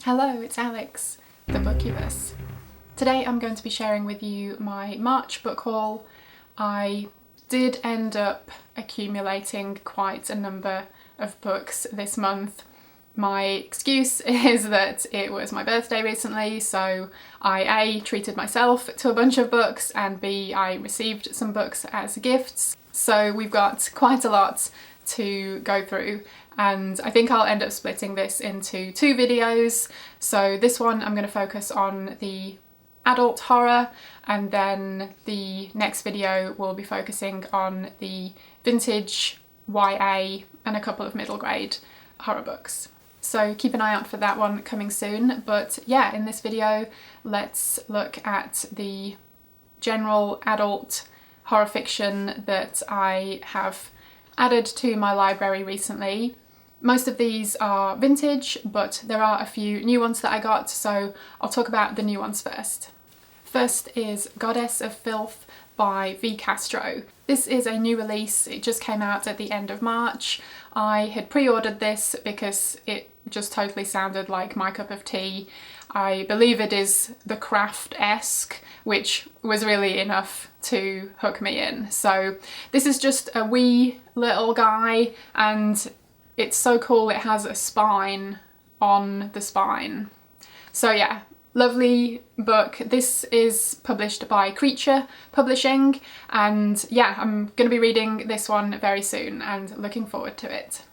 Hello, it's Alex, the Bookubus. Today I'm going to be sharing with you my March book haul. I did end up accumulating quite a number of books this month. My excuse is that it was my birthday recently, so I A, treated myself to a bunch of books, and B, I received some books as gifts. So we've got quite a lot to go through, and I think I'll end up splitting this into two videos. So this one I'm going to focus on the adult horror, and then the next video will be focusing on the vintage YA and a couple of middle grade horror books. So keep an eye out for that one coming soon. But yeah, in this video let's look at the general adult horror fiction that I have added to my library recently. Most of these are vintage, but there are a few new ones that I got, so I'll talk about the new ones first. First is Goddess of Filth by V. Castro. This is a new release. It just came out at the end of March. I had pre-ordered this because it just totally sounded like my cup of tea. I believe it is the craft-esque, which was really enough to hook me in. So this is just a wee little guy, and it's so cool it has a spine on the spine. So yeah, lovely book. This is published by Creature Publishing, and yeah, I'm going to be reading this one very soon and looking forward to it.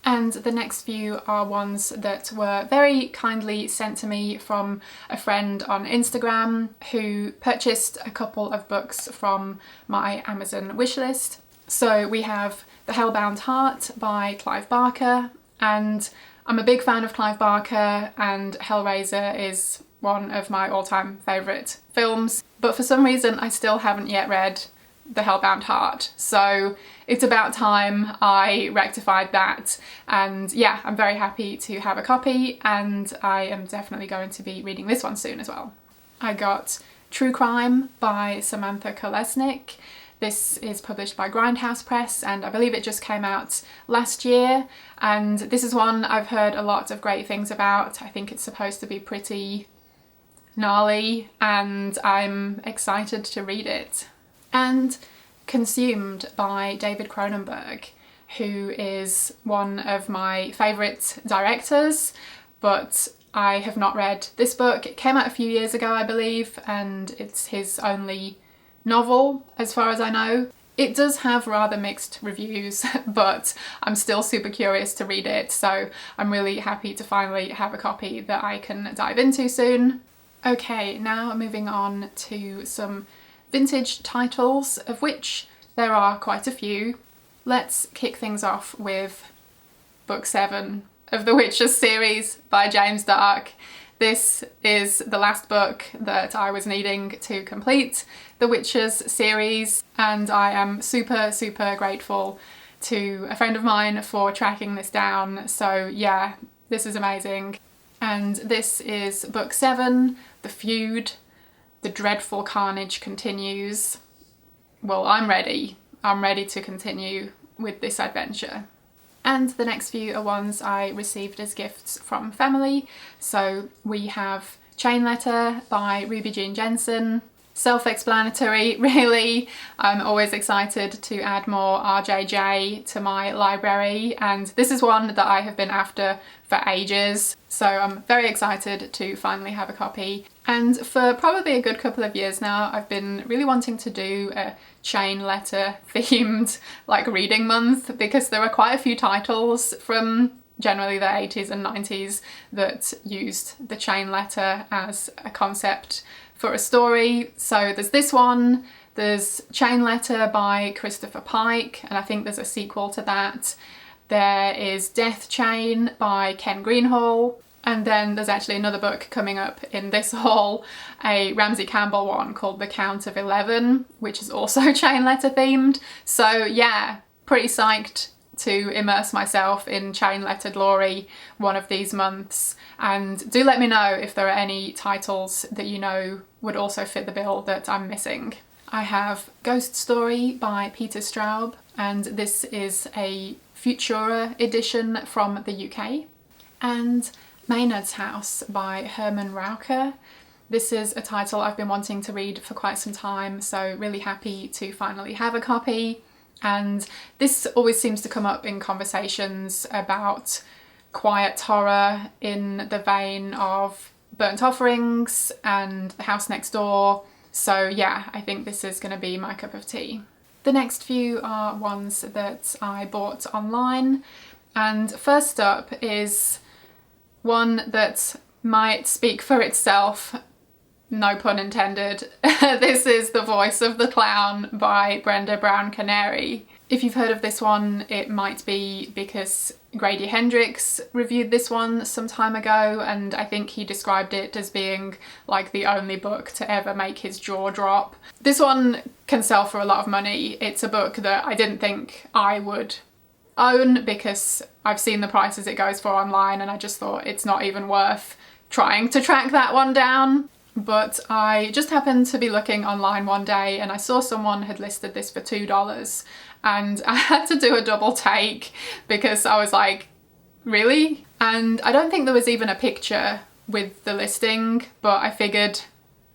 And the next few are ones that were very kindly sent to me from a friend on Instagram who purchased a couple of books from my Amazon wishlist. So we have The Hellbound Heart by Clive Barker, and I'm a big fan of Clive Barker, and Hellraiser is one of my all-time favourite films, but for some reason I still haven't yet read The Hellbound Heart, so it's about time I rectified that. And yeah, I'm very happy to have a copy, and I am definitely going to be reading this one soon as well. I got True Crime by Samantha Kolesnik. This is published by Grindhouse Press, and I believe it just came out last year, and this is one I've heard a lot of great things about. I think it's supposed to be pretty gnarly, and I'm excited to read it. And Consumed by David Cronenberg, who is one of my favourite directors, but I have not read this book. It came out a few years ago, I believe, and it's his only novel as far as I know. It does have rather mixed reviews, but I'm still super curious to read it, so I'm really happy to finally have a copy that I can dive into soon. Okay, now moving on to some vintage titles, of which there are quite a few. Let's kick things off with book 7 of the Witches series by James Dark. This is the last book that I was needing to complete the Witches series, and I am super grateful to a friend of mine for tracking this down. So yeah, this is amazing. And this is book 7, The Feud. The dreadful carnage continues. Well, I'm ready. I'm ready to continue with this adventure. And the next few are ones I received as gifts from family. So we have Chain Letter by Ruby Jean Jensen. Self-explanatory, really. I'm always excited to add more RJJ to my library, and this is one that I have been after for ages, so I'm very excited to finally have a copy. And for probably a good couple of years now, I've been really wanting to do a chain letter themed like reading month, because there are quite a few titles from generally the 80s and 90s that used the chain letter as a concept for a story. So there's this one, there's Chain Letter by Christopher Pike, and I think there's a sequel to that. There is Death Chain by Ken Greenhall, and then there's actually another book coming up in this haul, a Ramsey Campbell one called The Count of 11, which is also chain letter themed. So yeah, pretty psyched to immerse myself in chain letter glory one of these months. And do let me know if there are any titles that you know would also fit the bill that I'm missing. I have Ghost Story by Peter Straub, and this is a Futura edition from the UK. And Maynard's House by Herman Raucher. This is a title I've been wanting to read for quite some time, so really happy to finally have a copy. And this always seems to come up in conversations about quiet horror in the vein of Burnt Offerings and The House Next Door. So yeah, I think this is going to be my cup of tea. The next few are ones that I bought online. And first up is one that might speak for itself, no pun intended. This is The Voice of the Clown by Brenda Brown Canary. If you've heard of this one, it might be because Grady Hendrix reviewed this one some time ago, and I think he described it as being like the only book to ever make his jaw drop. This one can sell for a lot of money. It's a book that I didn't think I would own because I've seen the prices it goes for online, and I just thought it's not even worth trying to track that one down. But I just happened to be looking online one day and I saw someone had listed this for $2, and I had to do a double take because I was like, really? And I don't think there was even a picture with the listing, but I figured,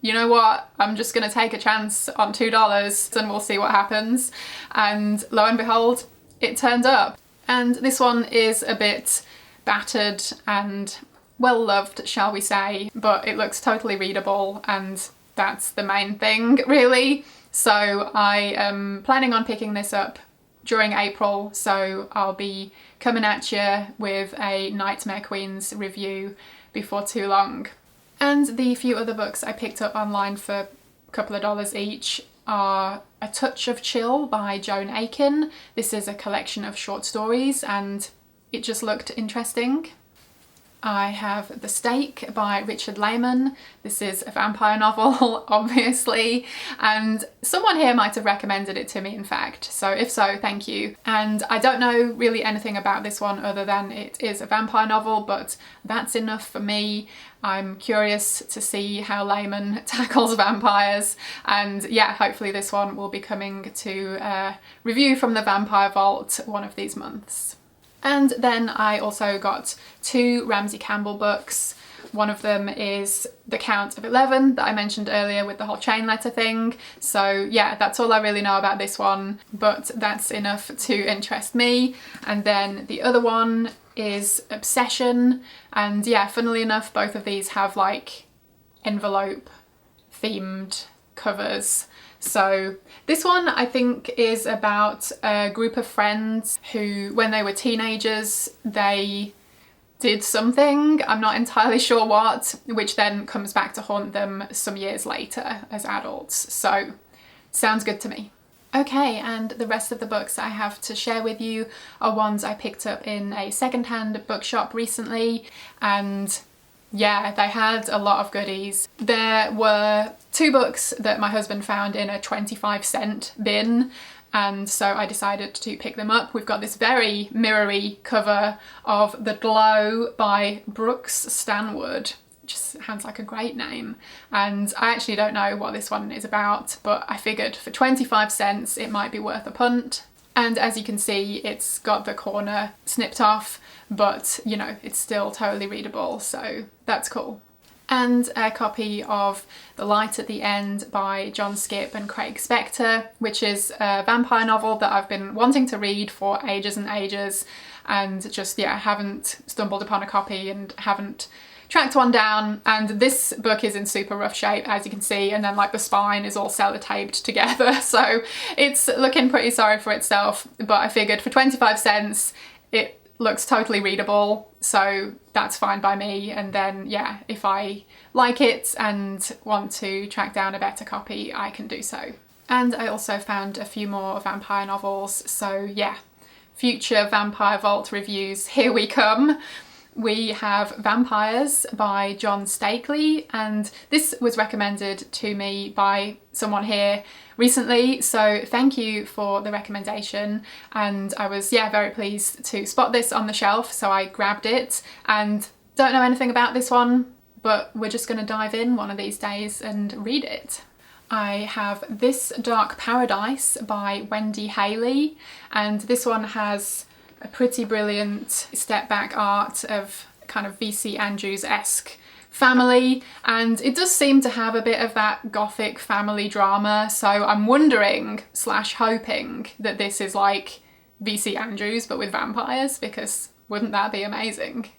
you know what, I'm just gonna take a chance on $2 and we'll see what happens. And lo and behold, it turned up. And this one is a bit battered and well loved, shall we say, but it looks totally readable, and that's the main thing really. So I am planning on picking this up during April, so I'll be coming at you with a Nightmare Queens review before too long. And the few other books I picked up online for a couple of dollars each are A Touch of Chill by Joan Aiken. This is a collection of short stories and it just looked interesting. I have The Stake by Richard Lehman. This is a vampire novel, obviously, and someone here might have recommended it to me, in fact, so if so, thank you. And I don't know really anything about this one other than it is a vampire novel, but that's enough for me. I'm curious to see how Lehman tackles vampires, and yeah, hopefully this one will be coming to review from the Vampire Vault one of these months. And then I also got 2 Ramsey Campbell books. One of them is The Count of 11 that I mentioned earlier with the whole chain letter thing. So yeah, that's all I really know about this one, but that's enough to interest me. And then the other one is Obsession. And yeah, funnily enough, both of these have like envelope themed covers. So this one I think is about a group of friends who, when they were teenagers, they did something, I'm not entirely sure what, which then comes back to haunt them some years later as adults. So sounds good to me. Okay, and the rest of the books I have to share with you are ones I picked up in a secondhand bookshop recently, and yeah, they had a lot of goodies. There were 2 books that my husband found in a 25-cent bin, and so I decided to pick them up. We've got this very mirrory cover of The Glow by Brooks Stanwood. Just sounds like a great name. And I actually don't know what this one is about, but I figured for 25 cents it might be worth a punt. And as you can see, it's got the corner snipped off, but you know, it's still totally readable, so that's cool. And a copy of The Light at the End by John Skipp and Craig Spector, which is a vampire novel that I've been wanting to read for ages and ages, and just, yeah, haven't stumbled upon a copy and haven't tracked one down. And this book is in super rough shape, as you can see, and then like the spine is all sellotaped together, so it's looking pretty sorry for itself, but I figured for 25 cents it looks totally readable, so that's fine by me. And then yeah, if I like it and want to track down a better copy, I can do so. And I also found a few more vampire novels, so yeah, future Vampire Vault reviews, here we come. We have Vampires by John Stakely, and this was recommended to me by someone here recently, so thank you for the recommendation. And I was, yeah, very pleased to spot this on the shelf, so I grabbed it, and don't know anything about this one, but we're just going to dive in one of these days and read it. I have This Dark Paradise by Wendy Haley, and this one has a pretty brilliant step back art of kind of VC Andrews-esque family, and it does seem to have a bit of that gothic family drama, so I'm wondering / hoping that this is like VC Andrews but with vampires, because wouldn't that be amazing?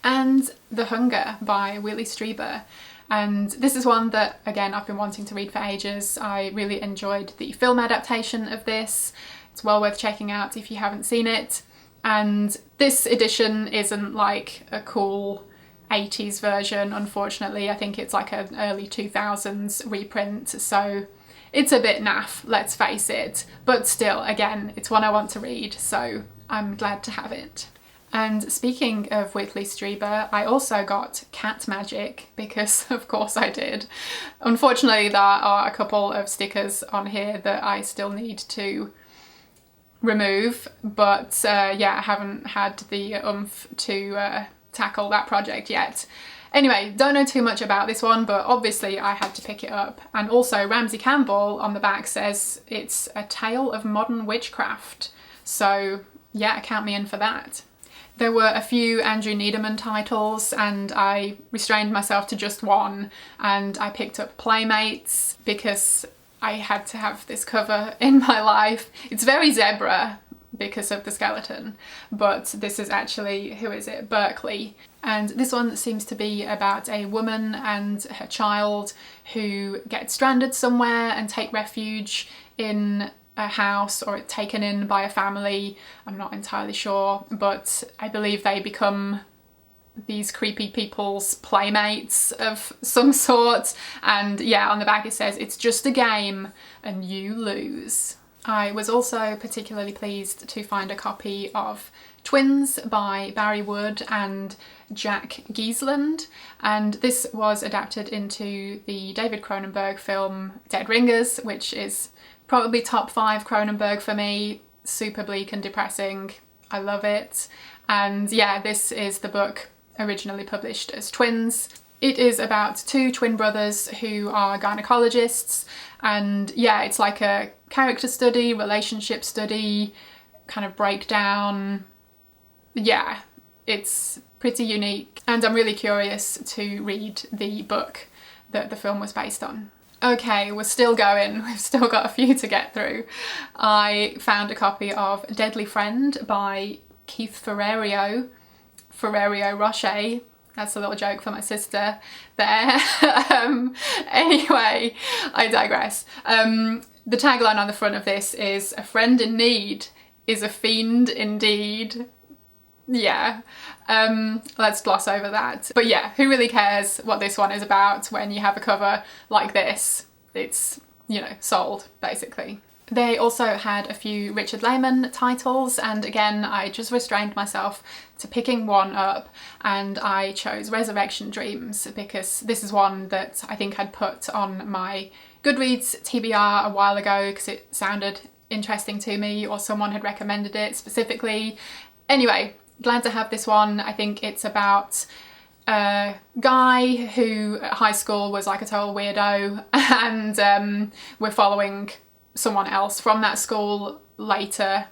And The Hunger by Willie Strieber. And this is one that, again, I've been wanting to read for ages. I really enjoyed the film adaptation of this. It's well worth checking out if you haven't seen it. And this edition isn't like a cool 80s version, unfortunately. I think it's like an early 2000s reprint, so it's a bit naff, let's face it. But still, again, it's one I want to read, so I'm glad to have it. And speaking of Whitley Strieber, I also got Cat Magic, because of course I did. Unfortunately, there are a couple of stickers on here that I still need to remove, but yeah, I haven't had the oomph to tackle that project yet. Anyway, don't know too much about this one, but obviously I had to pick it up. And also Ramsey Campbell on the back says it's a tale of modern witchcraft. So yeah, count me in for that. There were a few Andrew Needleman titles and I restrained myself to just one, and I picked up Playmates because I had to have this cover in my life. It's very zebra because of the skeleton, but this is actually, who is it? Berkeley. And this one seems to be about a woman and her child who get stranded somewhere and take refuge in a house, or taken in by a family. I'm not entirely sure, but I believe they become these creepy people's playmates of some sort. And yeah, on the back it says it's just a game and you lose. I was also particularly pleased to find a copy of Twins by Barry Wood and Jack Giesland, and this was adapted into the David Cronenberg film Dead Ringers, which is probably top 5 Cronenberg for me. Super bleak and depressing. I love it. And yeah, this is the book originally published as Twins. It is about 2 twin brothers who are gynecologists, and yeah, it's like a character study, relationship study, kind of breakdown. Yeah, it's pretty unique, and I'm really curious to read the book that the film was based on. Okay, we're still going. We've still got a few to get through. I found a copy of Deadly Friend by Keith Ferrerio Rocher. That's a little joke for my sister there. Anyway, I digress. The tagline on the front of this is, "A friend in need is a fiend indeed." Yeah, let's gloss over that. But yeah, who really cares what this one is about when you have a cover like this? It's, you know, sold, basically. They also had a few Richard Lehman titles, and again, I just restrained myself to picking one up, and I chose Resurrection Dreams because this is one that I think I'd put on my Goodreads TBR a while ago because it sounded interesting to me, or someone had recommended it specifically. Anyway, glad to have this one. I think it's about a guy who at high school was like a total weirdo, and we're following someone else from that school later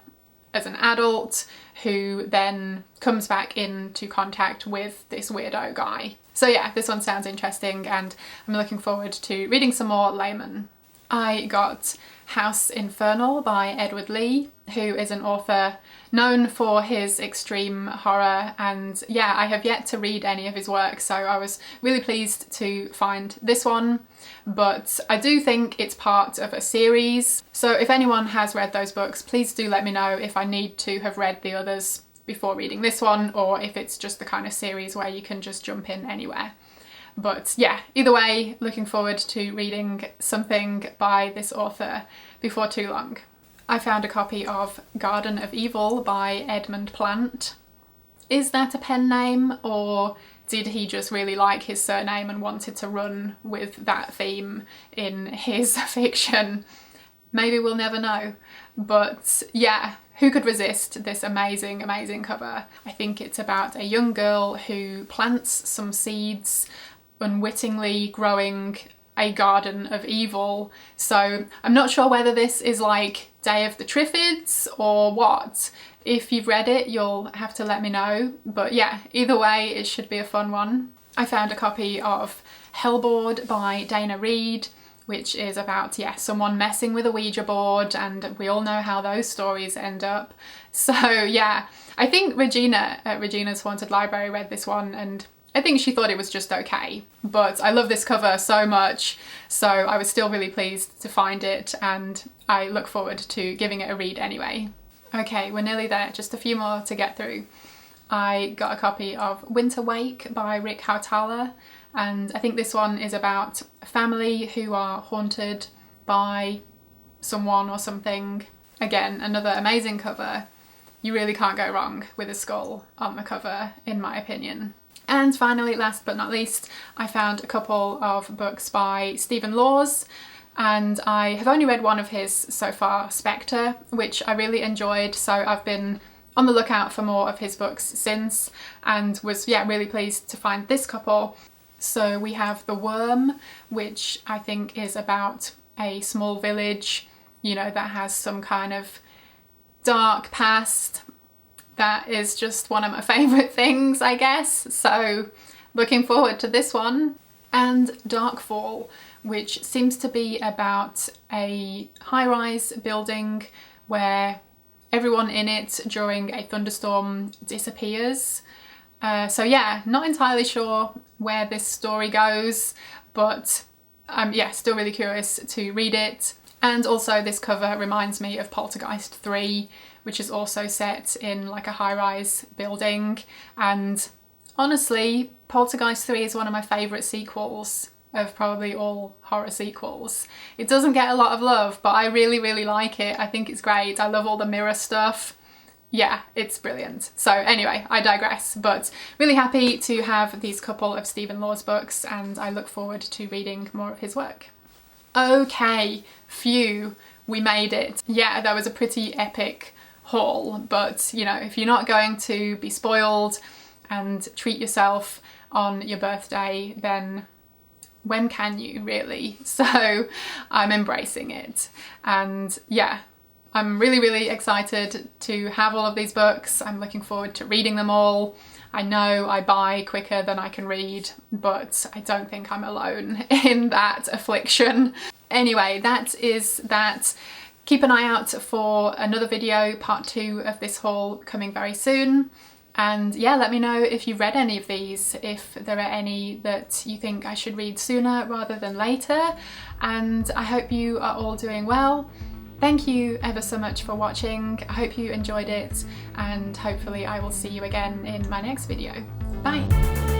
as an adult who then comes back into contact with this weirdo guy. So yeah, this one sounds interesting and I'm looking forward to reading some more Lehman. I got House Infernal by Edward Lee, who is an author known for his extreme horror, and yeah, I have yet to read any of his work, so I was really pleased to find this one. But I do think it's part of a series, so if anyone has read those books, please do let me know if I need to have read the others before reading this one, or if it's just the kind of series where you can just jump in anywhere. But yeah, either way, looking forward to reading something by this author before too long. I found a copy of Garden of Evil by Edmund Plant. Is that a pen name, or did he just really like his surname and wanted to run with that theme in his fiction? Maybe we'll never know. But yeah, who could resist this amazing, amazing cover? I think it's about a young girl who plants some seeds, unwittingly growing a garden of evil. So I'm not sure whether this is like Day of the Triffids or what. If you've read it, you'll have to let me know. But yeah, either way, it should be a fun one. I found a copy of Hillboard by Dana Reed, which is about, yeah, someone messing with a Ouija board, and we all know how those stories end up. So yeah, I think Regina at Regina's Haunted Library read this one, and I think she thought it was just okay. But I love this cover so much, so I was still really pleased to find it, and I look forward to giving it a read anyway. Okay, we're nearly there, just a few more to get through. I got a copy of Winter Wake by Rick Hautala, and I think this one is about a family who are haunted by someone or something. Again, another amazing cover. You really can't go wrong with a skull on the cover, in my opinion. And finally, last but not least, I found a couple of books by Stephen Laws, and I have only read one of his so far, Spectre, which I really enjoyed, so I've been on the lookout for more of his books since, and was, yeah, really pleased to find this couple. So we have The Worm, which I think is about a small village, you know, that has some kind of dark past. That is just one of my favourite things, I guess. So looking forward to this one. And Darkfall, which seems to be about a high-rise building where everyone in it during a thunderstorm disappears. So yeah, not entirely sure where this story goes, but I'm, yeah, still really curious to read it. And also this cover reminds me of Poltergeist 3, which is also set in like a high-rise building. And honestly, Poltergeist 3 is one of my favourite sequels of probably all horror sequels. It doesn't get a lot of love, but I really, really like it. I think it's great. I love all the mirror stuff. Yeah, it's brilliant. So anyway, I digress, but really happy to have these couple of Stephen Laws books, and I look forward to reading more of his work. Okay, phew, we made it. Yeah, that was a pretty epic haul, but you know, if you're not going to be spoiled and treat yourself on your birthday, then when can you really? So I'm embracing it, and yeah, I'm really, really excited to have all of these books. I'm looking forward to reading them all. I know I buy quicker than I can read, but I don't think I'm alone in that affliction. Anyway, that is that. Keep an eye out for another video, part 2 of this haul, coming very soon. And yeah, let me know if you've read any of these, if there are any that you think I should read sooner rather than later. And I hope you are all doing well. Thank you ever so much for watching. I hope you enjoyed it, and hopefully I will see you again in my next video. Bye!